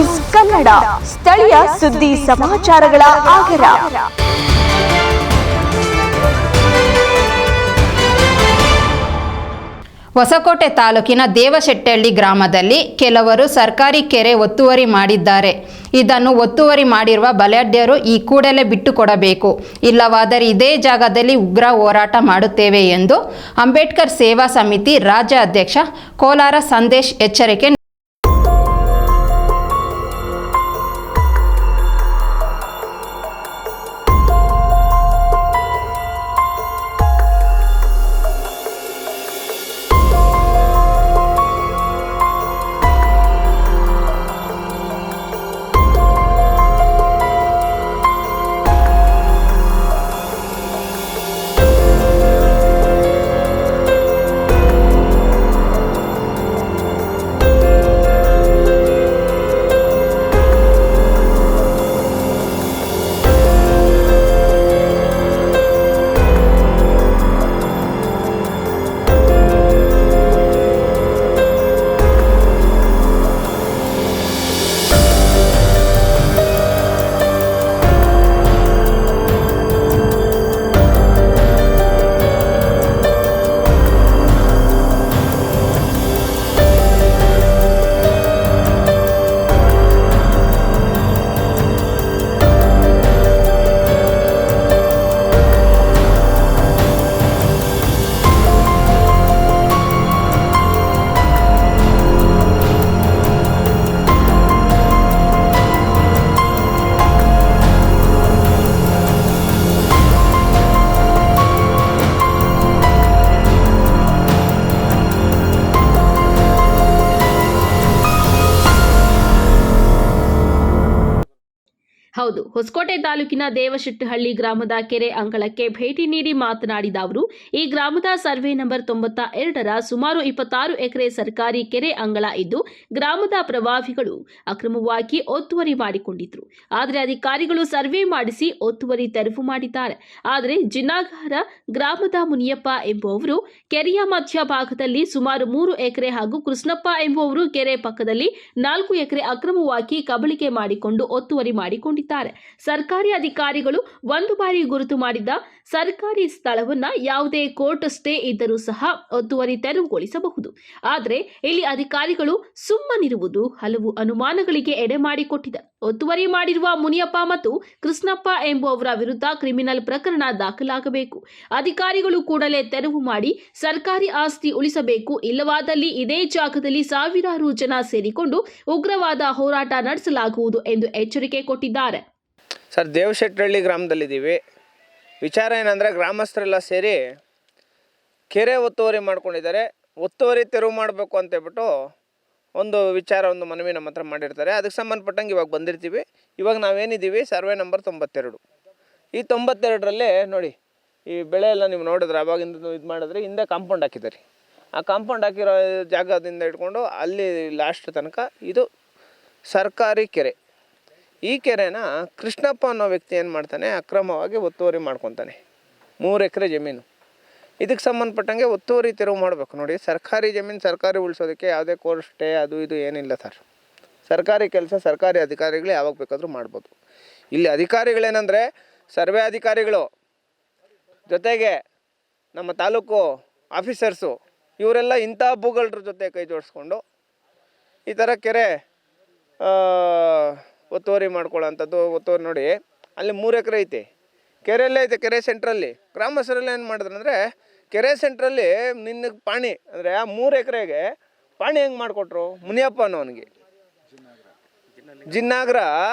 News Kannada, ಸ್ಥಳೀಯ ಸುದ್ದಿ ಸಮಾಚಾರಗಳ ಆಗರ. ಹೊಸಕೋಟೆ ತಾಲೂಕಿನ ದೇವಶೆಟ್ಟಹಳ್ಳಿ ಗ್ರಾಮದಲ್ಲಿ ಕೆಲವರು ಸರ್ಕಾರಿ ಕೆರೆ ಒತ್ತುವರಿ ಮಾಡಿದ್ದಾರೆ. ಇದನ್ನು ಒತ್ತುವರಿ ಮಾಡಿರುವ ಬಲಾಢ್ಯರು ಈ ಕೂಡಲೇ ಬಿಟ್ಟುಕೊಡಬೇಕು, ಇಲ್ಲವಾದರೆ ಇದೇ ಜಾಗದಲ್ಲಿ ಉಗ್ರ ಹೋರಾಟ ಮಾಡುತ್ತೇವೆ ಎಂದು ಅಂಬೇಡ್ಕರ್ ಸೇವಾ ಸಮಿತಿ ರಾಜ್ಯ ಅಧ್ಯಕ್ಷ ಕೋಲಾರ ಸಂದೇಶ್ ಎಚ್ಚರಿಕೆ. ಹೌದು, ಹೊಸಕೋಟೆ ತಾಲೂಕಿನ ದೇವಶೆಟ್ಟಹಳ್ಳಿ ಗ್ರಾಮದ ಕೆರೆ ಅಂಗಳಕ್ಕೆ ಭೇಟಿ ನೀಡಿ ಮಾತನಾಡಿದ ಅವರು, ಈ ಗ್ರಾಮದ ಸರ್ವೆ ನಂಬರ್ 92ರ ಸುಮಾರು 26 ಎಕರೆ ಸರ್ಕಾರಿ ಕೆರೆ ಅಂಗಳ ಇದ್ದು ಗ್ರಾಮದ ಪ್ರವಾಹಿಗಳು ಅಕ್ರಮವಾಗಿ ಒತ್ತುವರಿ ಮಾಡಿಕೊಂಡಿದ್ರು. ಆದರೆ ಅಧಿಕಾರಿಗಳು ಸರ್ವೆ ಮಾಡಿಸಿ ಒತ್ತುವರಿ ತೆರವು ಮಾಡಿದ್ದಾರೆ. ಆದರೆ ಜಿನ್ನಾಗಾರ ಗ್ರಾಮದ ಮುನಿಯಪ್ಪ ಎಂಬುವವರು ಕೆರೆಯ ಮಧ್ಯ ಭಾಗದಲ್ಲಿ ಸುಮಾರು 3 ಎಕರೆ ಹಾಗೂ ಕೃಷ್ಣಪ್ಪ ಎಂಬುವವರು ಕೆರೆ ಪಕ್ಕದಲ್ಲಿ 4 ಎಕರೆ ಅಕ್ರಮವಾಗಿ ಕಬಳಿಕೆ ಮಾಡಿಕೊಂಡು ಒತ್ತುವರಿ ಮಾಡಿಕೊಂಡಿದ್ದಾರೆ. ಸರ್ಕಾರಿ ಅಧಿಕಾರಿಗಳು ಒಂದು ಬಾರಿ ಗುರುತು ಮಾಡಿದ ಸರ್ಕಾರಿ ಸ್ಥಳವನ್ನ ಯಾವುದೇ ಕೋರ್ಟ್ ಸ್ಟೇ ಇದ್ದರೂ ಸಹ ಒತ್ತುವರಿ ತೆರವುಗೊಳಿಸಬಹುದು. ಆದರೆ ಇಲ್ಲಿ ಅಧಿಕಾರಿಗಳು ಸುಮ್ಮನಿರುವುದು ಹಲವು ಅನುಮಾನಗಳಿಗೆ ಎಡೆ ಮಾಡಿಕೊಟ್ಟಿದೆ. ಒತ್ತುವರಿ ಮಾಡಿರುವ ಮುನಿಯಪ್ಪ ಮತ್ತು ಕೃಷ್ಣಪ್ಪ ಎಂಬುವವರ ವಿರುದ್ಧ ಕ್ರಿಮಿನಲ್ ಪ್ರಕರಣ ದಾಖಲಾಗಬೇಕು. ಅಧಿಕಾರಿಗಳು ಕೂಡಲೇ ತೆರವು ಮಾಡಿ ಸರ್ಕಾರಿ ಆಸ್ತಿ ಉಳಿಸಬೇಕು, ಇಲ್ಲವಾದಲ್ಲಿ ಇದೇ ಜಾಗದಲ್ಲಿ ಸಾವಿರಾರು ಜನ ಸೇರಿಕೊಂಡು ಉಗ್ರವಾದ ಹೋರಾಟ ನಡೆಸಲಾಗುವುದು ಎಂದು ಎಚ್ಚರಿಕೆ ಕೊಟ್ಟಿದ್ದಾರೆ. ಸರ್, ದೇವಶೆಟ್ಟಹಳ್ಳಿ ಗ್ರಾಮದಲ್ಲಿದ್ದೀವಿ. ವಿಚಾರ ಏನಂದರೆ, ಗ್ರಾಮಸ್ಥರೆಲ್ಲ ಸೇರಿ ಕೆರೆ ಒತ್ತುವರಿ ಮಾಡ್ಕೊಂಡಿದ್ದಾರೆ. ಒತ್ತುವರಿ ತೆರವು ಮಾಡಬೇಕು ಅಂತೇಳ್ಬಿಟ್ಟು ಒಂದು ಮನವಿ ನಮ್ಮ ಹತ್ರ ಮಾಡಿರ್ತಾರೆ. ಅದಕ್ಕೆ ಸಂಬಂಧಪಟ್ಟಂಗೆ ಇವಾಗ ಬಂದಿರ್ತೀವಿ. ಇವಾಗ ನಾವೇನಿದ್ದೀವಿ ಸರ್ವೆ ನಂಬರ್ 92. ಈ 92ರಲ್ಲಿ ನೋಡಿ, ಈ ಬೆಳೆ ಎಲ್ಲ ನೀವು ನೋಡಿದ್ರೆ ಅವಾಗಿಂದ ಇದು ಮಾಡಿದ್ರೆ ಹಿಂದೆ ಕಾಂಪೌಂಡ್ ಹಾಕಿದ್ದಾರೆ. ಆ ಕಾಂಪೌಂಡ್ ಹಾಕಿರೋ ಜಾಗದಿಂದ ಇಟ್ಕೊಂಡು ಅಲ್ಲಿ ಲಾಸ್ಟ್ ತನಕ ಇದು ಸರ್ಕಾರಿ ಕೆರೆ. ಈ ಕೆರೆನ ಕೃಷ್ಣಪ್ಪ ಅನ್ನೋ ವ್ಯಕ್ತಿ ಏನು ಮಾಡ್ತಾನೆ, ಅಕ್ರಮವಾಗಿ ಒತ್ತುವರಿ ಮಾಡ್ಕೊತಾನೆ. 3 ಎಕರೆ ಜಮೀನು. ಇದಕ್ಕೆ ಸಂಬಂಧಪಟ್ಟಂಗೆ ಒತ್ತುವರಿ ತೆರವು ಮಾಡಬೇಕು. ನೋಡಿ, ಸರ್ಕಾರಿ ಜಮೀನು ಸರ್ಕಾರಿ ಉಳಿಸೋದಕ್ಕೆ ಯಾವುದೇ ಕೋರ್ಟ್ ಸ್ಟೇ ಅದು ಇದು ಏನಿಲ್ಲ ಸರ್. ಸರ್ಕಾರಿ ಕೆಲಸ ಸರ್ಕಾರಿ ಅಧಿಕಾರಿಗಳು ಯಾವಾಗ ಬೇಕಾದರೂ ಮಾಡ್ಬೋದು. ಇಲ್ಲಿ ಅಧಿಕಾರಿಗಳೇನೆಂದರೆ ಸರ್ವೆ ಅಧಿಕಾರಿಗಳು ಜೊತೆಗೆ ನಮ್ಮ ತಾಲೂಕು ಆಫೀಸರ್ಸು ಇವರೆಲ್ಲ ಇಂಥ ಭೂಗಳರ ಜೊತೆ ಕೈ ಜೋಡಿಸ್ಕೊಂಡು ಈ ಥರ ಕೆರೆ ಒತ್ತುವರಿ ಮಾಡ್ಕೊಳ್ಳೋಂಥದ್ದು. ಒತ್ತುವರಿ ನೋಡಿ, ಅಲ್ಲಿ 3 ಎಕರೆ ಐತೆ, ಕೆರೆಯಲ್ಲೇ ಐತೆ. ಕೆರೆ ಸೆಂಟ್ರಲ್ಲಿ ಗ್ರಾಮಸ್ಥರೆಲ್ಲ ಏನು ಮಾಡಿದ್ರು ಅಂದರೆ, ಕೆರೆ ಸೆಂಟ್ರಲ್ಲಿ ನಿನ್ನಗೆ ಪಾಣಿ ಅಂದರೆ ಆ 3 ಎಕರೆಗೆ ಪಾಣಿ ಹೆಂಗೆ ಮಾಡಿಕೊಟ್ರು? ಮುನಿಯಪ್ಪ ಅನ್ನೋನಿಗೆ, ಜಿನ್ನಾಗ್ರ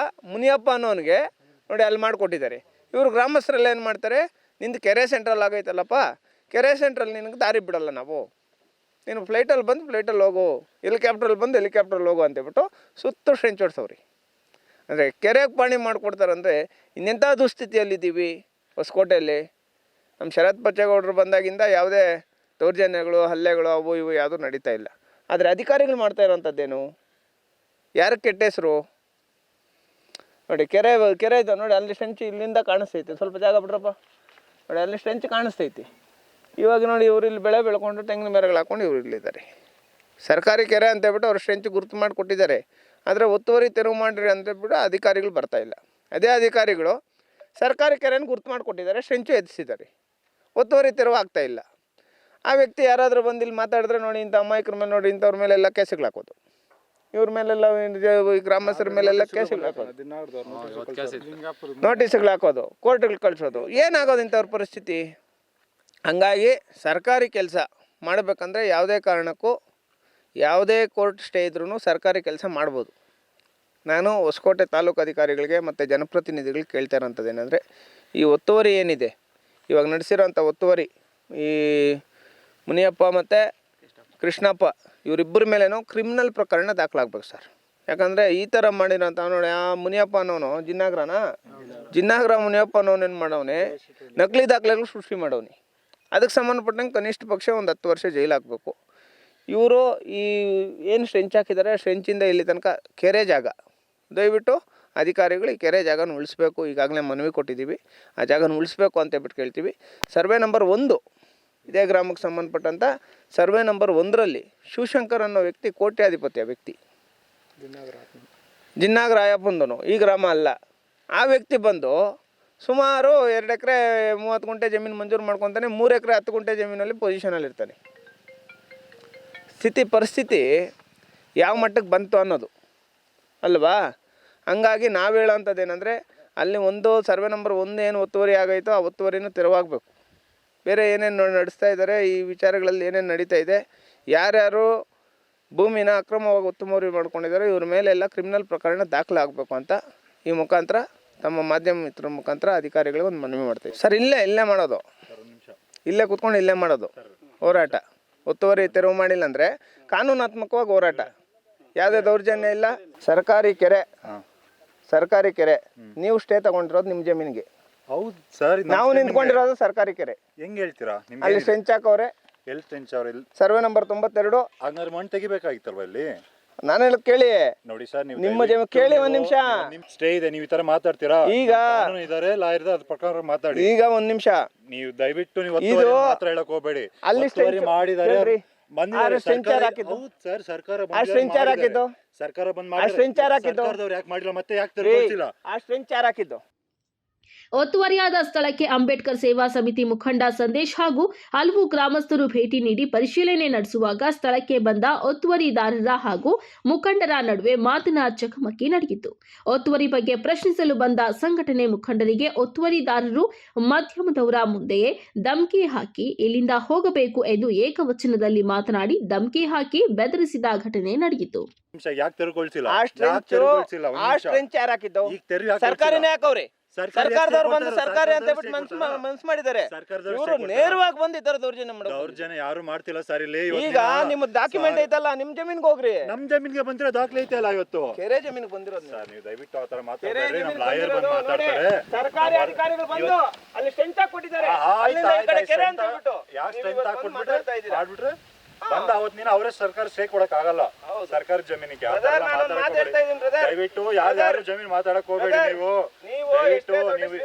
ಮುನಿಯಪ್ಪ ಅನ್ನೋನಿಗೆ ನೋಡಿ ಅಲ್ಲಿ ಮಾಡಿಕೊಟ್ಟಿದ್ದಾರೆ. ಇವರು ಗ್ರಾಮಸ್ಥರೆಲ್ಲ ಏನು ಮಾಡ್ತಾರೆ, ನಿಂದು ಕೆರೆ ಸೆಂಟ್ರಲ್ಲಿ ಆಗೈತಲ್ಲಪ್ಪ, ಕೆರೆ ಸೆಂಟ್ರಲ್ಲಿ ನಿನಗೆ ದಾರಿ ಬಿಡಲ್ಲ ನಾವು, ನೀನು ಫ್ಲೈಟಲ್ಲಿ ಬಂದು ಫ್ಲೈಟಲ್ಲಿ ಹೋಗು, ಹೆಲಿಕಾಪ್ಟ್ರಲ್ಲಿ ಬಂದು ಹೆಲಿಕಾಪ್ಟ್ರಲ್ಲಿ ಹೋಗು ಅಂತೇಳ್ಬಿಟ್ಟು ಸುತ್ತ ಟ್ರೆಂಚ್ ಹೊಡ್ಸವ್ರಿ. ಅಂದರೆ ಕೆರೆಗೆ ಪಾಣಿ ಮಾಡಿಕೊಡ್ತಾರಂದರೆ ಇನ್ನೆಂಥ ದುಸ್ಥಿತಿಯಲ್ಲಿದ್ದೀವಿ ಹೊಸಕೋಟೆಯಲ್ಲಿ. ನಮ್ಮ ಶರತ್ ಬಚ್ಚೇಗೌಡರು ಬಂದಾಗಿಂದ ಯಾವುದೇ ದೌರ್ಜನ್ಯಗಳು, ಹಲ್ಲೆಗಳು ಅವು ಇವು ಯಾವುದೂ ನಡೀತಾ ಇಲ್ಲ. ಆದರೆ ಅಧಿಕಾರಿಗಳು ಮಾಡ್ತಾ ಇರೋವಂಥದ್ದೇನು? ಯಾರು ಕೆಟ್ಟ ಹೆಸರು ನೋಡಿ. ಕೆರೆ ಇದೆ ನೋಡಿ, ಅಲ್ಲಿ ಸ್ಟ್ರೆಂಚ್ ಇಲ್ಲಿಂದ ಕಾಣಿಸ್ತೈತೆ. ಸ್ವಲ್ಪ ಜಾಗ ಬಿಡ್ರಪ್ಪ ನೋಡಿ, ಅಲ್ಲಿ ಸ್ಟ್ರೆಂಚ್ ಕಾಣಿಸ್ತೈತಿ. ಇವಾಗ ನೋಡಿ, ಇವರು ಇಲ್ಲಿ ಬೆಳೆ ಬೆಳ್ಕೊಂಡು ತೆಂಗಿನ ಮರಗಳು ಹಾಕ್ಕೊಂಡು ಇವರು ಇಲ್ಲಿದ್ದಾರೆ. ಸರ್ಕಾರಿ ಕೆರೆ ಅಂತೇಳ್ಬಿಟ್ಟು ಅವ್ರು ಸ್ಟ್ರೆಂಚ್ ಗುರುತು ಮಾಡಿ ಕೊಟ್ಟಿದ್ದಾರೆ. ಆದರೆ ಒತ್ತುವರಿ ತೆರವು ಮಾಡಿರಿ ಅಂತೇಳ್ಬಿಟ್ಟು ಅಧಿಕಾರಿಗಳು ಬರ್ತಾಯಿಲ್ಲ. ಅದೇ ಅಧಿಕಾರಿಗಳು ಸರ್ಕಾರಿ ಕೆರೆಯನ್ನು ಗುರ್ತು ಮಾಡಿಕೊಟ್ಟಿದ್ದಾರೆ, ಸ್ಟ್ರೆಂಚು ಎತ್ತಿಸಿದ್ದಾರೆ, ಒತ್ತುವರಿ ತೆರವು ಆಗ್ತಾಯಿಲ್ಲ. ಆ ವ್ಯಕ್ತಿ ಯಾರಾದರೂ ಬಂದು ಇಲ್ಲಿ ಮಾತಾಡಿದ್ರೆ ನೋಡಿ ಇಂಥ ಅಮಾಯಕರ ಮೇಲೆ ನೋಡಿ ಇಂಥವ್ರ ಮೇಲೆಲ್ಲ ಕೇಸುಗಳು ಹಾಕೋದು, ಇವ್ರ ಮೇಲೆಲ್ಲ ಗ್ರಾಮಸ್ಥರ ಮೇಲೆಲ್ಲ ಕೇಸುಗಳು ಹಾಕೋದು, ನೋಟಿಸ್ಗಳು ಹಾಕೋದು, ಕೋರ್ಟ್ಗಳು ಕಳಿಸೋದು. ಏನಾಗೋದು ಇಂಥವ್ರ ಪರಿಸ್ಥಿತಿ? ಹಂಗಾಗಿ ಸರ್ಕಾರಿ ಕೆಲಸ ಮಾಡಬೇಕಂದ್ರೆ ಯಾವುದೇ ಕಾರಣಕ್ಕೂ ಯಾವುದೇ ಕೋರ್ಟ್ ಸ್ಟೇ ಇದ್ರೂ ಸರ್ಕಾರಿ ಕೆಲಸ ಮಾಡ್ಬೋದು. ನಾನು ಹೊಸಕೋಟೆ ತಾಲೂಕು ಅಧಿಕಾರಿಗಳಿಗೆ ಮತ್ತು ಜನಪ್ರತಿನಿಧಿಗಳಿಗೆ ಕೇಳ್ತಾ ಇರೋಂಥದ್ದು ಏನಂದರೆ, ಈ ಒತ್ತುವರಿ ಏನಿದೆ ಇವಾಗ ನಡೆಸಿರೋಂಥ ಒತ್ತುವರಿ, ಈ ಮುನಿಯಪ್ಪ ಮತ್ತು ಕೃಷ್ಣಪ್ಪ ಇವರಿಬ್ಬರ ಮೇಲೇನೋ ಕ್ರಿಮಿನಲ್ ಪ್ರಕರಣ ದಾಖಲಾಗಬೇಕು ಸರ್. ಯಾಕಂದರೆ ಈ ಥರ ಮಾಡಿರೋಂಥ ನೋಡಿ, ಆ ಮುನಿಯಪ್ಪ ಅನ್ನೋನು ಜಿನ್ನಾಗ್ರ ಮುನಿಯಪ್ಪ ಅನ್ನೋನೇನು ಮಾಡವನೆ, ನಕಲಿ ದಾಖಲೆಗಳು ಸೃಷ್ಟಿ ಮಾಡವನಿ. ಅದಕ್ಕೆ ಸಂಬಂಧಪಟ್ಟಂಗೆ ಕನಿಷ್ಠ ಪಕ್ಷ ಒಂದು 10 ವರ್ಷ ಜೈಲು ಹಾಕಬೇಕು. ಇವರು ಈ ಏನು ಸ್ಟ್ರೆಂಚ್ ಹಾಕಿದ್ದಾರೆ, ಸ್ಟ್ರೆಂಚಿಂದ ಇಲ್ಲಿ ತನಕ ಕೆರೆ ಜಾಗ, ದಯವಿಟ್ಟು ಅಧಿಕಾರಿಗಳು ಈ ಕೆರೆ ಜಾಗನ ಉಳಿಸ್ಬೇಕು. ಈಗಾಗಲೇ ಮನವಿ ಕೊಟ್ಟಿದ್ದೀವಿ, ಆ ಜಾಗನ ಉಳಿಸ್ಬೇಕು ಅಂತೇಳ್ಬಿಟ್ಟು ಕೇಳ್ತೀವಿ. ಸರ್ವೆ ನಂಬರ್ 1 ಇದೇ ಗ್ರಾಮಕ್ಕೆ ಸಂಬಂಧಪಟ್ಟಂಥ ಸರ್ವೆ ನಂಬರ್ 1ರಲ್ಲಿ ಶಿವಶಂಕರ್ ಅನ್ನೋ ವ್ಯಕ್ತಿ ಕೋಟ್ಯಾಧಿಪತಿಯ ವ್ಯಕ್ತಿ, ಜಿನ್ನಾಗ ರಾಯಪ್ಪಂದನು, ಈ ಗ್ರಾಮ ಅಲ್ಲ. ಆ ವ್ಯಕ್ತಿ ಬಂದು ಸುಮಾರು 2 ಎಕರೆ 30 ಗುಂಟೆ ಜಮೀನು ಮಂಜೂರು ಮಾಡ್ಕೊತಾನೆ, 3 ಎಕರೆ 10 ಗುಂಟೆ ಜಮೀನಲ್ಲಿ ಪೊಸಿಷನಲ್ಲಿ ಇರ್ತಾನೆ. ಪರಿಸ್ಥಿತಿ ಯಾವ ಮಟ್ಟಕ್ಕೆ ಬಂತು ಅನ್ನೋದು ಅಲ್ವಾ? ಹಂಗಾಗಿ ನಾವು ಹೇಳೋವಂಥದ್ದು ಏನಂದರೆ, ಅಲ್ಲಿ ಒಂದು ಸರ್ವೆ ನಂಬರ್ 1 ಏನು ಒತ್ತುವರಿ ಆಗೈತೋ ಆ ಒತ್ತುವರಿನೂ ತೆರವಾಗಬೇಕು. ಬೇರೆ ಏನೇನು ನಡೆಸ್ತಾ ಇದ್ದಾರೆ, ಈ ವಿಚಾರಗಳಲ್ಲಿ ಏನೇನು ನಡೀತಾ ಇದೆ, ಯಾರ್ಯಾರು ಭೂಮಿನ ಅಕ್ರಮವಾಗಿ ಒತ್ತುವರಿ ಮಾಡ್ಕೊಂಡಿದ್ದಾರೆ ಇವ್ರ ಮೇಲೆಲ್ಲ ಕ್ರಿಮಿನಲ್ ಪ್ರಕರಣ ದಾಖಲಾಗಬೇಕು ಅಂತ ಈ ಮುಖಾಂತರ ತಮ್ಮ ಮಾಧ್ಯಮ ಮಿತ್ರರ ಮುಖಾಂತರ ಅಧಿಕಾರಿಗಳಿಗೆ ಒಂದು ಮನವಿ ಮಾಡ್ತೀವಿ ಸರ್. ಇಲ್ಲೇ ಮಾಡೋದು, ಇಲ್ಲೇ ಕೂತ್ಕೊಂಡು ಇಲ್ಲೇ ಮಾಡೋದು ಹೋರಾಟ. ಒತ್ತುವರಿ ತೆರವು ಮಾಡಿಲ್ಲ ಅಂದರೆ ಕಾನೂನಾತ್ಮಕವಾಗಿ ಹೋರಾಟ, ಯಾವುದೇ ದೌರ್ಜನ್ಯ ಇಲ್ಲ. ಸರ್ಕಾರಿ ಕೆರೆ ನೀವು ಸ್ಟೇ ತಗೊಂಡಿರೋದು ನಿಮ್ಮ ಜಮೀನಿಗೆ. ಹೌದು ಸರ್, ನಾವು ನಿಂತ್ಕೊಂಡಿರೋದು ಸರ್ಕಾರಿ ಕೆರೆ. ಹೆಂಗ್ ಹೇಳ್ತೀರಾ? ಅಲ್ಲಿ ಸ್ಟ್ರೆಂಚ್ ಹಾಕವ್ರೆ, ಎಲ್ಲಿ ಸ್ಟ್ರೆಂಚ್ ಅವ್ರೆ? Survey number 92. ಹಂಗಾರೆ ಮಣ್ಣು ತೆಗಿಬೇಕಾಗಿತ್ತಲ್ವ ಅಲ್ಲಿ? ನಾನು ಹೇಳೋದು ಕೇಳಿ ನೋಡಿ ಸರ್, ನೀವು ನಿಮ್ಮ ಜಮೀನು ಕೇಳಿ ಒಂದು ನಿಮಿಷ. ನಿಮ್ ಸ್ಟೇ ಇದೆ, ನೀವು ಈ ತರ ಮಾತಾಡ್ತೀರಾ? ಈಗ ಇದಾರೆ ಲಾಯರ್ ಅದ್ರ ಪ್ರಕಾರ ಮಾತಾಡಿ. ಈಗ ಒಂದು ನಿಮಿಷ, ನೀವು ದಯವಿಟ್ಟು ನೀವು ಮಾತ್ರ ಹೇಳಕ್ ಹೋಗ್ಬೇಡಿ. ಅಲ್ಲಿ ಮಾಡಿದ್ದಾರೆ, ಸರ್ಕಾರ ಬಂದ್ ಮಾಡಿ ಯಾಕೆ ಮಾಡಿಲ್ಲ, ಮತ್ತೆ ಯಾಕೆ ತರ್ಕೊಳ್ತಿಲ್ಲ? ಆ ಸ್ಟ್ರೆಂಚ್ ಯಾರು ಹಾಕಿದ್ದು? ಒತ್ತುವರಿಯಾದ ಸ್ಥಳಕ್ಕೆ ಅಂಬೇಡ್ಕರ್ ಸೇವಾ ಸಮಿತಿ ಮುಖಂಡ ಸಂದೇಶ್ ಹಾಗೂ ಹಲವು ಗ್ರಾಮಸ್ಥರು ಭೇಟಿ ನೀಡಿ ಪರಿಶೀಲನೆ ನಡೆಸುವಾಗ ಸ್ಥಳಕ್ಕೆ ಬಂದ ಒತ್ತುವರಿದಾರರ ಹಾಗೂ ಮುಖಂಡರ ನಡುವೆ ಮಾತಿನ ಚಕಮಕಿ ನಡೆಯಿತು. ಒತ್ತುವರಿ ಬಗ್ಗೆ ಪ್ರಶ್ನಿಸಲು ಬಂದ ಸಂಘಟನೆ ಮುಖಂಡರಿಗೆ ಒತ್ತುವರಿದಾರರು ಮಾಧ್ಯಮದವರ ಮುಂದೆಯೇ ಧಮಕಿ ಹಾಕಿ ಇಲ್ಲಿಂದ ಹೋಗಬೇಕು ಎಂದು ಏಕವಚನದಲ್ಲಿ ಮಾತನಾಡಿ ಧಮಕಿ ಹಾಕಿ ಬೆದರಿಸಿದ ಘಟನೆ ನಡೆಯಿತು. ಸರ್ಕಾರನೇ ಹಾಕವ್ರೆ, ಸರ್ಕಾರದವ್ರು ಬಂದು ಸರ್ಕಾರಿ ಅಂತ ಮನ್ಸು ಮಾಡಿದ್ದಾರೆ. ಇವರು ನೇರವಾಗಿ ಬಂದು ಈ ತರ ದೌರ್ಜನ್ಯ ಯಾರು ಮಾಡ್ತಿಲ್ಲ ಸರ್. ಇಲ್ಲಿ ಈಗ ನಿಮ್ಮ ಡಾಕ್ಯುಮೆಂಟ್ ಐತಲ್ಲ, ನಿಮ್ ಜಮೀನ್ಗೆ ಹೋಗ್ರಿ. ನಮ್ ಜಮೀನ್ಗೆ ಬಂದಿರೋ ದಾಖಲೆ ಐತೆ ಅಲ್ಲ ಇವತ್ತು. ಕೆರೆ ಜಮೀನ್ ಬಂದಿರೋದು ಸರ್, ನೀವು ದಯವಿಟ್ಟು ಆ ತರ ಮಾತಾಡ್ತಾರೆ. ನಮ್ ಲಾಯರ್ ಬಂದು ಮಾತಾಡ್ತಾರೆ. ಸರ್ಕಾರಿ ಅಧಿಕಾರಿಗಳು ಬಂದು ಅಲ್ಲಿ ಸ್ಟ್ರೆಂಚ್ ಹಾಕ್ಬಿಟ್ಟಿದ್ದಾರೆ. ಕೆರೆ ಅಂತ ಹೇಳ್ಬಿಟ್ಟು ಯಾಕೆ ಸ್ಟ್ರೆಂಚ್ ಹಾಕ್ಬಿಟ್ರೆ ಬಂದ ಅವತ್ ನೀನು ಅವರೇ ಸರ್ಕಾರ ಸ್ಟೇ ಕೊಡಕ್ ಆಗಲ್ಲ ಸರ್ಕಾರಿ ಜಮೀನಿಗೆ. ದಯವಿಟ್ಟು ಯಾರು ಜಮೀನ್ ಮಾತಾಡಕ್ ಹೋಗ್ಬೇಡಿ. ನೀವು ದಯವಿಟ್ಟು ನೀವು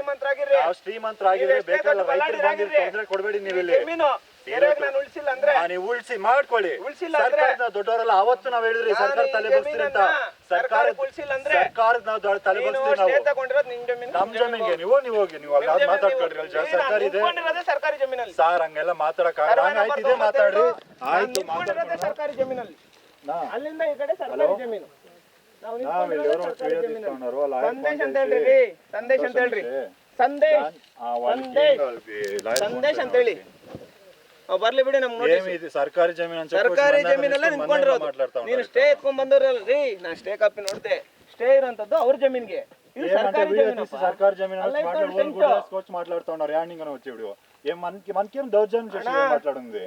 ಶ್ರೀಮಂತರಾಗಿದ್ರೆ ಬೇಕಾದ್ರೆ ರೈತರು ಬಂದಿರೋ ತೊಂದ್ರೆ ಕೊಡ್ಬೇಡಿ. ನೀವು ಇಲ್ಲಿ ನೀವು ಉಳಿಸಿ ಮಾಡ್ಕೊಳ್ಳಿ. ದೊಡ್ಡವರೆಲ್ಲ ಅವತ್ತು ನಾವ್ ಹೇಳಿದ್ರಿ ಸರ್ಕಾರ ತಲೆ ಬಗ್ಸ್ತೀರಿ ಅಂತ. ಸರ್ಕಾರದ ನಾವು ತಲೆ ಬಗ್ಸ್ತೀವಿ ನಾವು. ನಮ್ ಜಮೀನ್ಗೆ ನೀವು ಹೋಗಿ ನೀವು ಮಾತಾಡ್ಕೊಳ್ರಿ. ಅಲ್ಲಿ ಸರ್ಕಾರ ಇದೆ ಸರ್, ಹಂಗೆಲ್ಲ ಮಾತಾಡಕ್ ಆಯ್ತು, ಇದೆ ಮಾತಾಡ್ರಿ. ಆಯ್ತು, ಸರ್ಕಾರಿ ಜಮೀನಲ್ಲಿ ಅಲ್ಲಿಂದ ಈ ಕಡೆ ಸರ್ಕಾರಿ ಜಮೀನು. ಸಂದೇಶ್ ಅಂತ ಹೇಳ್ರಿ, ಸಂದೇಶ್ ಅಂತ ಹೇಳ್ರಿ, ಸಂದೇಶ್ ಅಂತ ಹೇಳಿ ಬರ್ಲಿ ಬಿಡಿ. ನಮ್ಗೆ ಸರ್ಕಾರಿ ಜಮೀನು, ಸರ್ಕಾರಿ ಜಮೀನಲ್ಲೇ ನಿಂತ್ಕೊಂಡಿರೋದು. ನೀನು ಸ್ಟೇ ಎತ್ಕೊಂಡ್ ಬಂದವ್ರಲ್ರಿ, ನಾನು ಸ್ಟೇ ಕಾಪಿ ನೋಡ್ದೆ. ಸ್ಟೇ ಇರೋಂಥದ್ದು ಅವ್ರ ಜಮೀನ್ಗೆ. ಸರ್ಕಾರಿ జమీన్ మాట్లాడుతున్నారు యాడింగ్ వచ్చి ఇప్పుడు మనకేం దౌర్జన్యం మాట్లాడుంది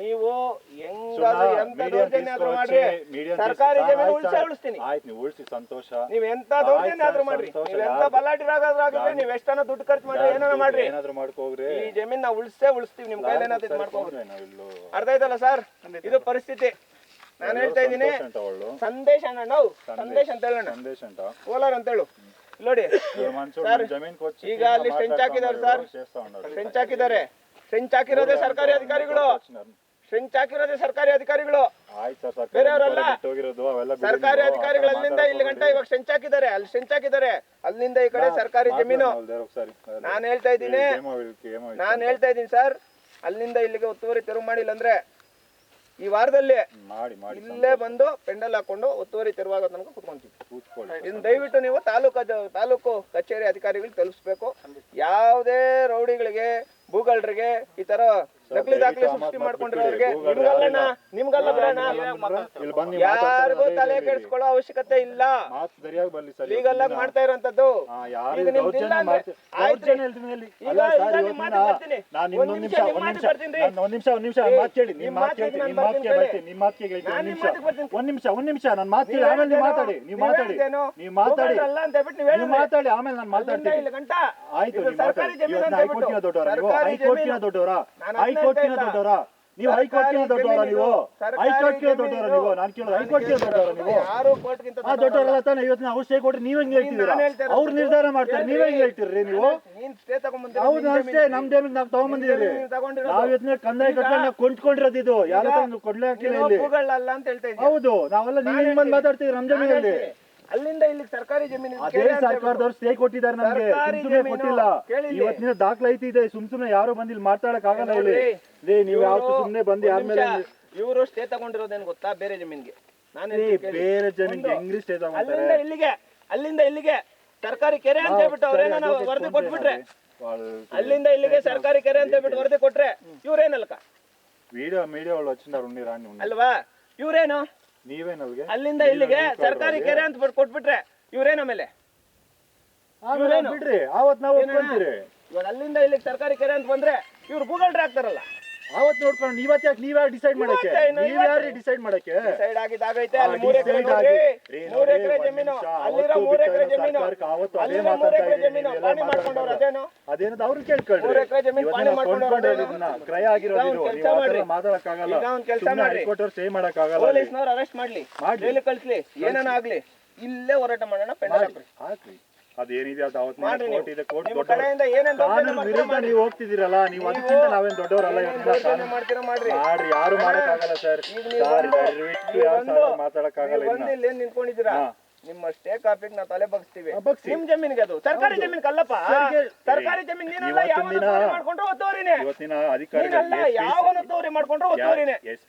ಸರ್ಕಾರಿ ಜಮೀನು ಉಳಿಸ್ತೀನಿ. ಆಯ್ತು, ನೀವು ಉಳಿಸಿ ಸಂತೋಷ. ನೀವ್ ಎಂತ ದೌರ್ಜನ್ಯ ಆದ್ರೂ ಮಾಡ್ರಿ, ನೀವ್ ಎಂತ ಬಲಾಟಿ ರಾಗಾದ್ರೆ ನೀವ್ ಎಷ್ಟನ್ನ ದುಡ್ಡು ಖರ್ಚು ಮಾಡ್ರಿ, ಏನಾರ ಮಾಡ್ರಿ, ಏನಾದ್ರು ಮಾಡ್ಕೋಗ್ರಿ. ಈ ಜಮೀನ್ ನಾವು ಉಳಿಸ್ತೀವಿ. ನಿಮ್ ಕೈಲಿ ಏನಾದ್ರು ಮಾಡ್ಕೋಗ್ರಿ. ಅರ್ಥ ಆಯ್ತಲ್ಲ ಸರ್? ಇದು ಪರಿಸ್ಥಿತಿ. ನಾನು ಹೇಳ್ತಾ ಇದ್ದೀನಿ. ಸಂದೇಶ್ ಅಣ್ಣ, ನಾವು ಸಂದೇಶ್ ಅಂತ ಹೇಳೋಣ, ಕೋಲಾರ ಅಂತ ಹೇಳು ನೋಡಿ. ಈಗ ಅಲ್ಲಿ ಸ್ಟ್ರೆಂಚ್ ಹಾಕಿದ್ದಾರೆ ಸರ್, ಸ್ಟ್ರೆಂಚ್ ಹಾಕಿದ್ದಾರೆ. ಸ್ಟ್ರೆಂಚ್ ಹಾಕಿರೋದೇ ಸರ್ಕಾರಿ ಅಧಿಕಾರಿಗಳು. ಸ್ಟ್ರಿಂಗ್ ಹಾಕಿರೋದೇ ಸರ್ಕಾರಿ ಅಧಿಕಾರಿಗಳು, ಆಯ್ತು ಸರ್, ಬೇರೆಯವರಲ್ಲ. ಹೋಗಿರೋದು ಅವೆಲ್ಲ ಬಿಡಿ ಸರ್ಕಾರಿ ನೀವು. ಅಧಿಕಾರಿಗಳು ಅಲ್ಲಿಂದ ಇಲ್ಲಿ ಗಂಟ ಇವಾಗ ಸ್ಟ್ರಿಂಗ್ ಹಾಕಿದ್ದಾರೆ, ಅಲ್ಲಿ ಸ್ಟ್ರಿಂಗ್ ಹಾಕಿದ್ದಾರೆ, ಅಲ್ಲಿಂದ ಈ ಕಡೆ ಸರ್ಕಾರಿ ಜಮೀನು. ನಾನು ಹೇಳ್ತಾ ಇದ್ದೀನಿ ಸರ್, ಅಲ್ಲಿಂದ ಇಲ್ಲಿಗೆ ಒತ್ತುವರಿ ತೆರವು ಮಾಡಿಲ್ಲ ಅಂದ್ರೆ ಈ ವಾರದಲ್ಲಿ ಇಲ್ಲೇ ಬಂದು ಪೆಂಡಲ್ ಹಾಕೊಂಡು ಒತ್ತುವರಿ ತೆರವಾಗೋ ತನಕ ಕುತ್ಕೊಂತೀವಿ. ಇದನ್ನ ದಯವಿಟ್ಟು ನೀವು ತಾಲೂಕು ಕಚೇರಿ ಅಧಿಕಾರಿಗಳು ತಲುಪಿಸ್ಬೇಕು. ಯಾವುದೇ ರೌಡಿಗಳಿಗೆ, ಭೂಗಳ್ರಿಗೆ, ಈ ತರ ನಕಲಿ ದಾಖಲೆ ಸೃಷ್ಟಿ ಮಾಡ್ಕೊಂಡಿರೋರಿಗೆ ನಿಮ್ಗಲ್ಲ ಬಿಡೋಣ, ಯಾರಿಗೂ ತಲೆ ಕೆಡಿಸ್ಕೊಳ್ಳೋ ಅವಶ್ಯಕತೆ ಇಲ್ಲ. ಲೀಗಲ್ ಆಗಿ ಮಾಡ್ತಾ ಇರೋಂಥದ್ದು. ಈಗ ನಿಮ್ದಿಲ್ಲ ಅಂದ್ರೆ ಆಯ್ತು, ಈಗ ನಿಮ್ ಮಾತಿಗೆ ಬರ್ತೀನಿ. ಒಂದ್ ನಿಮಿಷ ನಾನು ಮಾತಾಡಿ, ಆಮೇಲೆ ನೀವು ಮಾತಾಡಿ, ನೀವು ಮಾತಾಡಿ, ನೀವು ಮಾತಾಡಿ, ನೀವು ಮಾತಾಡಿ, ಆಮೇಲೆ ನಾನು ಮಾತಾಡ್ತೀನಿ. ಆಯ್ತು, ಹೈಕೋರ್ಟಿನ ದೊಡ್ಡವರ, ನೀವು ಹೈಕೋರ್ಟಿನ ದೊಡ್ಡವರ, ಹೈಕೋರ್ಟಿನ ದೊಡ್ಡವರ, ನೀವು ಹೈಕೋರ್ಟಿನ ದೊಡ್ಡವರ, ನೀವು ಹೈಕೋರ್ಟಿನ ದೊಡ್ಡವರ, ನೀವು ನಾನು ಕೇಳೋದು ಹೈಕೋರ್ಟಿನ ದೊಡ್ಡವರ, ನೀವು ಆ ದೊಡ್ಡವರಲ್ಲ ತಾನೆ. ಇವತ್ತು ನಾವು ಔಷಧಿ ಕೊಟ್ರೆ ನೀವ್ ಹೆಂಗ್ ಹೇಳ್ತಿದ್ದೀರಾ? ಅವ್ರು ನಿರ್ಧಾರ ಮಾಡ್ತಾರೆ, ನೀವ್ ಹೆಂಗ್ ಹೇಳ್ತೀರಿ ನೀವು? ಹೌದು ಅಷ್ಟೇ, ನಮ್ ಟೈಮಿಗೆ ನಾವು ತಗೊಂಡ್ಬಂದಿದ್ದೀರಿ. ನಾವ್ ಇವತ್ತಿನ ಕಂದಾಯ ಕಟ್ಕೊಂಡು ನಾವು ಕೊಂಡ್ಕೊಂಡಿರೋದು ಇದು, ಯಾರ ಕೊಡ್ಲೇ ಹಾಕಿಲ್ಲ ಇಲ್ಲಿ. ಹೌದು, ನಾವೆಲ್ಲ ನೀವ್ ಹೆಂಗ್ ಬಂದು ಮಾತಾಡ್ತೀವಿ ನಮ್ ಜಮೀನಲ್ಲಿ. ಅಲ್ಲಿಂದ ಇಲ್ಲಿ ಸರ್ಕಾರಿ ಜಮೀನು, ಅದೇ ಸರ್ಕಾರದವ್ರು ಸ್ಟೇ ಕೊಟ್ಟಿದ್ದಾರೆ ನಮ್ಗೆ, ಸುಮ್ನೆ ಕೊಟ್ಟಿಲ್ಲ. ಇವತ್ತಿನ ದಾಖಲಾತಿ ಇದೆ, ಸುಮ್ನೆ ಯಾರು ಬಂದು ಇಲ್ಲಿ ಮಾತಾಡಕ್ ಆಗಲ್ಲ ಇಲ್ಲಿ. ನೀವು ಯಾವತ್ತು ಸುಮ್ನೆ ಬಂದು ಆದ್ಮೇಲೆ ಇವರು ಸ್ಟೇ ತಗೊಂಡಿರೋದೇನು ಗೊತ್ತಾ? ಬೇರೆ ಜಮೀನ್ಗೆ. ಬೇರೆ ಜಮೀನ್ಗೆ ಹೆಂಗ್ರಿ ಸ್ಟೇ ತಗೊಂತಾರೆ? ಅಲ್ಲಿಂದ ಇಲ್ಲಿಗೆ ಸರ್ಕಾರಿ ಕೆರೆ ಅಂತ ಹೇಳ್ಬಿಟ್ಟು ಅವ್ರೇನ ವರದಿ ಕೊಟ್ಬಿಟ್ರೆ, ಅಲ್ಲಿಂದ ಇಲ್ಲಿಗೆ ಸರ್ಕಾರಿ ಕೆರೆ ಅಂತ ಹೇಳ್ಬಿಟ್ಟು ವರದಿ ಕೊಟ್ರೆ ಇವ್ರೇನಲ್ಕ మీడియా వాళ్ళు వచ్చినారు ಅಲ್ವಾ? ಇವ್ರೇನು ನೀವೇನಲ್ಗೆ ಅಲ್ಲಿಂದ ಇಲ್ಲಿಗೆ ಸರ್ಕಾರಿ ಕೆರೆ ಅಂತ ಕೊಟ್ಬಿಟ್ರೆ ಇವ್ರೇನ ಮೇಲೆ ಬಿಡ್ರಿ, ಅವತ್ ನಾವು ಒಪ್ಕೊಂತೀರಿ. ಇವಾಗ ಅಲ್ಲಿಂದ ಇಲ್ಲಿಗೆ ಸರ್ಕಾರಿ ಕೆರೆ ಅಂತ ಬಂದ್ರೆ ಇವ್ರು ಗೂಗಲ್ ಆಗ್ತಾರಲ್ಲ, ಅವತ್ ನೋಡ್ಕೊಂಡು ಇವತ್ತು ಯಾಕೆ ನೀವ್ಯಾರು ಡಿಸೈಡ್ ಮಾಡಕ್ಕೆ? ನೀವ್ಯಾರು ಡಿಸೈಡ್ ಮಾಡಕ್ಕೆ? ಡಿಸೈಡ್ ಆಗಿದ್ದಾಗೈತೆ. ಅಲ್ಲಿ 3 ಎಕರೆ ಜಮೀನು, ಅಲ್ಲಿರೋ 3 ಎಕರೆ ಜಮೀನು, ಅಲ್ಲಿರೋ 3 ಎಕರೆ ಜಮೀನು ಪಾಣಿ ಮಾಡ್ಕೊಂಡವ್ರು. ಅದೇನದು ಅವ್ರು ಕೇಳ್ಕೊಳ್ಳಿ. 3 ಎಕರೆ ಜಮೀನು ಪಾಣಿ ಮಾಡ್ಕೊಂಡವ್ರು. ಕ್ರಯ ಆಗಿರೋದು ಮಾತಾಡಕ್ಕಾಗಲ್ಲ, ಹೈಕೋರ್ಟ್ ಸ್ಟೇ ಮಾಡಕ್ಕಾಗಲ್ಲ. ಪೊಲೀಸ್ನವ್ರು ಅರೆಸ್ಟ್ ಮಾಡ್ಲಿ, ಜೈಲಿಗೆ ಕಳಿಸ್ಲಿ, ಏನಾನ ಆಗ್ಲಿ, ಇಲ್ಲೇ ಹೋರಾಟ ಮಾಡೋಣ. ಹಾಕ್ರಿ, ಅದೇನಿದೆ ಅದು ಅವತ್ತು ಕೋರ್ಟ್ ಇದೆ, ಕೋರ್ಟ್ ಕಾನೂನು ವಿರುದ್ಧ ನೀವು ಹೋಗ್ತಿದ್ದೀರಲ್ಲ, ನೀವು ಅದಕ್ಕಿಂತ ನಾವೇನ್ ದೊಡ್ಡವರಲ್ಲ. ಮಾಡ್ರಿ, ಯಾರು ಮಾಡಕ್ಕಾಗಲ್ಲ ಸರ್, ಮಾತಾಡಕ್ಕಾಗಲ್ಲ. ನಿಂತ್ಕೊಂಡಿದ್ದೀರಾ, ನಿಮ್ಮ ಸ್ಟೇ ಕಾಪಿಗೆ ನಾವು ತಲೆ ಬಗ್ಸ್ತೀವಿ. ನಿಮ್ ಜಮೀನಿಗೆ ಅದು ಸರ್ಕಾರಿ ಜಮೀನ್ ಕಲ್ಲಪ್ಪ, ಸರ್ಕಾರಿ ಜಮೀನ್ ನೀನಲ್ಲ. ಮಾಡ್ಕೊಂಡ್ರು ಒತ್ತುವರಿನೇ, ಇವತ್ತಿನ ಅಧಿಕಾರಿಗಳಲ್ಲ, ಯಾವನ ಒತ್ತುವರಿ ಮಾಡ್ಕೊಂಡ್ರು ಒತ್ತುವರಿನೇ.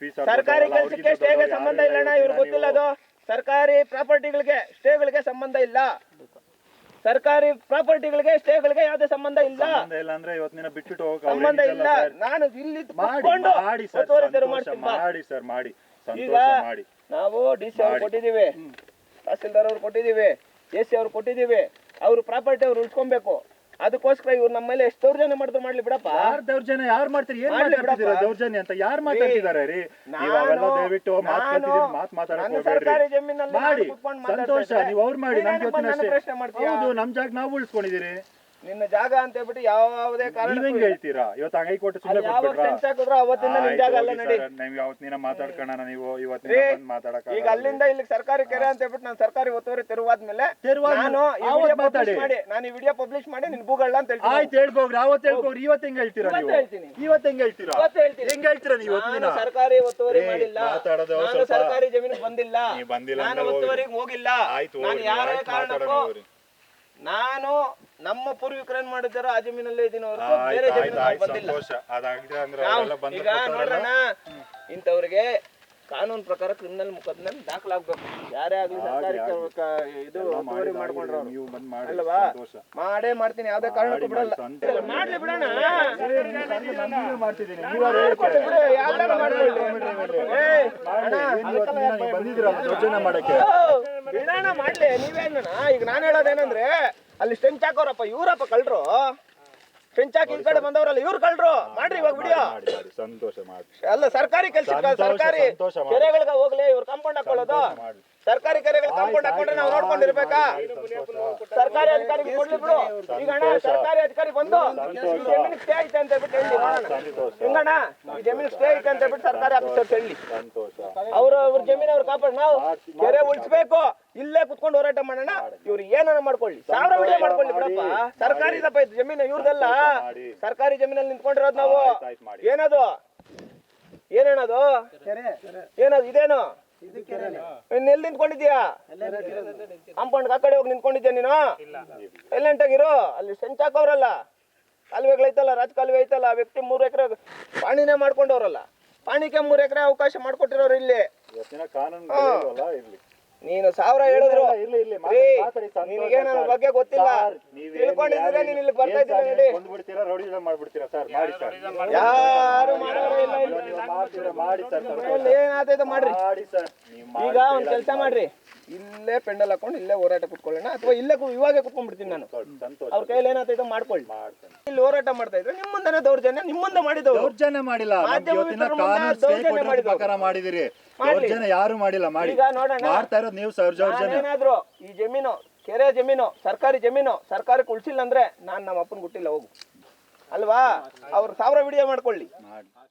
ಸರ್ಕಾರಿ ಕೆಲಸಕ್ಕೆ ಸ್ಟೇಗೆ ಸಂಬಂಧ ಇಲ್ಲಣ್ಣ, ಇವ್ರಿಗೆ ಗೊತ್ತಿಲ್ಲ ಅದು. ಸರ್ಕಾರಿ ಪ್ರಾಪರ್ಟಿಗಳಿಗೆ ಸ್ಟೇಗಳಿಗೆ ಸಂಬಂಧ ಇಲ್ಲ, ಸರ್ಕಾರಿ ಪ್ರಾಪರ್ಟಿಗಳಿಗೆ ಸ್ಟೇಗಳಿಗೆ ಯಾವುದೇ ಸಂಬಂಧ ಇಲ್ಲ. ಅಂದ್ರೆ ಇವತ್ತಿನ ಬಿಟ್ಟು ಸಂಬಂಧ ಇಲ್ಲ. ನಾನು ಇಲ್ಲಿ ಮಾಡಿ ಈಗ ನಾವು DC ಅವ್ರು ಕೊಟ್ಟಿದ್ದೀವಿ, ತಹಸೀಲ್ದಾರ್ ಅವ್ರು ಕೊಟ್ಟಿದ್ದೀವಿ, AC ಅವ್ರು ಕೊಟ್ಟಿದ್ದೀವಿ. ಅವ್ರ ಪ್ರಾಪರ್ಟಿ ಅವ್ರು ಉಳ್ಸ್ಕೊಬೇಕು. ಅದಕ್ಕೋಸ್ಕರ ಇವ್ರು ನಮ್ಮ ಮೇಲೆ ಎಷ್ಟು ದೌರ್ಜನ್ಯ ಮಾಡಿದ್ರು ಮಾಡ್ಲಿ ಬಿಡಪ್ಪ. ದೌರ್ಜನ್ಯ ಯಾರು ಮಾಡ್ತೀರಿ? ಏನ್ ಮಾತಾಡ್ತಿದ್ದೀರಾ ದೌರ್ಜನ್ಯ ಅಂತ? ಯಾರು ಮಾತಾಡ್ತಿದ್ದಾರೆ ರೀ? ದಯವಿಟ್ಟು ಸರ್ಕಾರಿ ಜಮೀನಲ್ಲಿ ಮಾಡಿ ಸಂತೋಷ, ನೀವು ಅವ್ರು ಮಾಡಿ. ಹೌದು, ನಮ್ ಜಾಗ ನಾವು ಉಳಿಸ್ಕೊಂಡಿದ್ದೀರಿ. ನಿನ್ನ ಜಾಗ ಅಂತ ಹೇಳ್ಬಿಟ್ಟು ಯಾವುದೇ ಕಾರಣ ಹೆಂಗ್ ಹೇಳ್ತೀರಾ? ಇವತ್ತು ಹೈಕೋರ್ಟ್ ಅವತ್ತಿಂದ ನಿನ್ ಜಾಗ ಅಲ್ಲ. ನಡಿ, ಯಾವತ್ತಿನ ಮಾತಾಡ್ಕೋಣ. ನೀವು ಇವತ್ತಿನ ಮಾತಾಡಕ ಈಗ ಅಲ್ಲಿಂದ ಇಲ್ಲಿ ಸರ್ಕಾರಿ ಕೆರೆ ಅಂತ ಹೇಳ್ಬಿಟ್ಟು ನಾನು ಸರ್ಕಾರಿ ಒತ್ತುವರಿ ತೆರವಾದ್ಮೇಲೆ ನಾನು ಈ ವಿಡಿಯೋ ಪಬ್ಲಿಷ್ ಮಾಡಿ ನಿನ್ ಗೂಗಲ್ ಅಂತ ಹೇಳ್ತೀನಿ. ಆಯ್ತು, ಹೇಳ್ಬೋಗ್ರಿ, ಅವತ್ತು ಹೇಳ್ಬೋಗ್ರಿ. ಇವತ್ತು ಹೆಂಗ್ ಹೇಳ್ತೀರಾ? ಇವತ್ತು ಹೆಂಗ್ ಹೇಳ್ತೀರಾ? ಹೆಂಗ್ ಹೇಳ್ತೀರಾ ನೀವು? ಸರ್ಕಾರಿ ಒತ್ತುವರಿ ಮಾಡಿಲ್ಲ, ನಾನು ಸರ್ಕಾರಿ ಜಮೀನಿಗೆ ಬಂದಿಲ್ಲ, ನಾನು ಒತ್ತುವರಿಗೆ ಹೋಗಿಲ್ಲ. ನಾನು ಯಾರೇ ಕಾರಣಕ್ಕೂ ನಾನು ನಮ್ಮ ಪೂರ್ವಿಕರು ಏನ್ ಮಾಡಿದಾರೋ ಆ ಜಮೀನಲ್ಲೇ ಇದೀನಿ ಹೊರತು ಬೇರೆ ಜಮೀನು ಬಂದಿಲ್ಲ. ಈಗ ನೋಡ್ರಣ್ಣ, ಇಂಥವ್ರಿಗೆ ಕಾನೂನು ಪ್ರಕಾರ ಕ್ರಿಮಿನಲ್ ಮೊಕದ್ದಮೆ ದಾಖಲಾಗಬೇಕು. ಯಾರೇ ಆಗ್ಲಿ ಸರ್ಕಾರಿ ಇದು ಒತ್ತುವರಿ ಮಾಡ್ಕೊಂಡ್ರು ಅಲ್ವಾ? ಮಾಡೇ ಮಾಡ್ತೀನಿ, ಯಾವ್ದೇ ಕಾರಣಕ್ಕೂ ಬಿಡಲ್ಲ. ಮಾಡ್ಲಿ ಬಿಡೋಣ, ಬಿಡೋಣ, ಮಾಡ್ಲಿ. ನೀವೇನ ಈಗ ನಾನ್ ಹೇಳೋದೇನಂದ್ರೆ, ಅಲ್ಲಿ ಸ್ಟೆಂಚ್ ಹಾಕೋರಪ್ಪ ಇವ್ರಪ್ಪ ಕಳ್ರು, ಸ್ಟೆಂಚ್ ಹಾಕಿ ಈ ಕಡೆ ಬಂದವ್ರಲ್ಲ ಇವ್ರು ಕಳ್ರು. ಮಾಡ್ರಿ ಇವಾಗ ವಿಡಿಯೋ. ಸಂತೋಷ ಮಾಡಿ. ಅಲ್ಲ, ಸರ್ಕಾರಿ ಕೆಲಸ, ಸರ್ಕಾರಿ ಕೆರೆಗಳಿಗೆ ಹೋಗ್ಲಿ, ಇವ್ರು ಕಾಂಪೌಂಡ್ ಹಾಕೊಳ್ಳೋದು. ಸರ್ಕಾರಿ ಕೆರೆಗಳು ಕಾಂಪೌಂಡ್ ಹಾಕೊಂಡ್ರೆ ನಾವು ನೋಡ್ಕೊಂಡಿರ್ಬೇಕಾ? ಸರ್ಕಾರಿ ಅಧಿಕಾರಿಗೆ ಕೊಡ್ಲಿ ಬಿಡು. ಈಗ ಅಣ್ಣ ಸರ್ಕಾರಿ ಅಧಿಕಾರಿ ಬಂದು ಈ ಜಮೀನ್ ಸ್ಟೇ ಐತೆ ಅಂತ ಹೇಳ್ಬಿಟ್ಟು ಹೇಳಿ ಹಿಂಗಣ್ಣ, ಈ ಜಮೀನ್ ಸ್ಟೇ ಐತೆ ಅಂತ ಹೇಳ್ಬಿಟ್ಟು ಸರ್ಕಾರಿ ಆಫೀಸರ್ಸ್ ಹೇಳಿ ಅವ್ರ ಜಮೀನ್ ಅವ್ರು ಕಾಪಾಡ್, ನಾವು ಕೆರೆ ಉಳಿಸ್ಬೇಕು, ಇಲ್ಲೇ ಕುತ್ಕೊಂಡು ಹೋರಾಟ ಮಾಡೋಣ. ಇವ್ರು ಏನಾರ ಮಾಡ್ಕೊಳ್ಳಿ, 1000 ವಿಡಿಯೋ ಮಾಡ್ಕೊಳ್ಳಿ ಬಿಡಪ್ಪ. ಸರ್ಕಾರಿ ಇದಪ್ಪ ಇದು ಜಮೀನು, ಇವ್ರದೆಲ್ಲ ಸರ್ಕಾರಿ ಜಮೀನಲ್ಲಿ ನಿಂತ್ಕೊಂಡಿರೋದು ನಾವು. ಏನದು ಏನೇನದು ಏನದು ಇದೇನು ಎಲ್ಲಿ ನಿಂತ್ಕೊಂಡಿದ್ಯಾ ಕಾಂಪೌಂಡ್ ಆ ಕಡೆ ಹೋಗಿ ನಿಂತ್ಕೊಂಡಿದ್ಯಾ ನೀನು ಸೈಲೆಂಟಾಗಿರು ಅಲ್ಲಿ ಸೆಂಚಾಕವ್ರಲ್ಲ ಕಾಲುವೆಗಳೈತಲ್ಲ ರಾಜಕಾಲುವೆ ಐತಲ್ಲ ಆ ವ್ಯಕ್ತಿ 3 ಎಕರೆ ಪಾಣಿನೇ ಮಾಡ್ಕೊಂಡವ್ರಲ್ಲ ಪಾಣಿಗೆ 3 ಎಕರೆ ಅವಕಾಶ ಮಾಡ್ಕೊಟ್ಟಿರೋರು ಇಲ್ಲಿ ನೀನು 1000 ಹೇಳಿದ್ರು ನಿನಗೆ ನನ್ನ ಬಗ್ಗೆ ಗೊತ್ತಿಲ್ಲ ತಿಳ್ಕೊಂಡಿದ್ರೆ ನೀನು ಇಲ್ಲಿ ಬರ್ತಾ ಇದ್ದೀನಿ ಯಾರು ಏನಾಗ್ತೈತೆ ಮಾಡ್ರಿ ಈಗ ಒಂದ್ ಕೆಲಸ ಮಾಡ್ರಿ ಇಲ್ಲೇ ಪೆಂಡಲ್ ಹಾಕೊಂಡು ಇಲ್ಲೇ ಹೋರಾಟ ಕುತ್ಕೊಳ್ಳೋಣ ಅಥವಾ ಇಲ್ಲೇ ಇವಾಗೆ ಕುತ್ಕೊಂಡ್ಬಿಡ್ತೀನಿ ನಾನು ಅವ್ರ ಕೈಯಲ್ಲಿ ಏನಾಗ್ತೈತೆ ಮಾಡ್ಕೊಳ್ಳಿ ಇಲ್ಲಿ ಹೋರಾಟ ಮಾಡ್ತಾ ಇದ್ರೆ ನಿಮ್ಮ ಮುಂದೆ ದೌರ್ಜನ್ಯ ನಿಮ್ಮ ಮುಂದೆ ಮಾಡಿದವರು ದೌರ್ಜನ್ಯ ಮಾಡಿಲ್ಲ ಮಾಡಿದಿರಿ ದೌರ್ಜನ್ಯ ಯಾರು ಮಾಡಿಲ್ಲ ಮಾಡಿ ಮಾಡ್ತಾ ಇರೋದು ನೀವು ಏನಾದ್ರು ಈ ಜಮೀನು ಕೆರೆ ಜಮೀನು ಸರ್ಕಾರಿ ಜಮೀನು ಸರ್ಕಾರಕ್ಕೆ ಉಳಿಸಿಲ್ಲ ಅಂದ್ರೆ ನಾನ್ ನಮ್ಮ ಅಪ್ಪನ್ ಗುಟ್ಟಿಲ್ಲ ಹೋಗು ಅಲ್ವಾ ಅವ್ರು 1000 ವಿಡಿಯೋ ಮಾಡ್ಕೊಳ್ಳಿ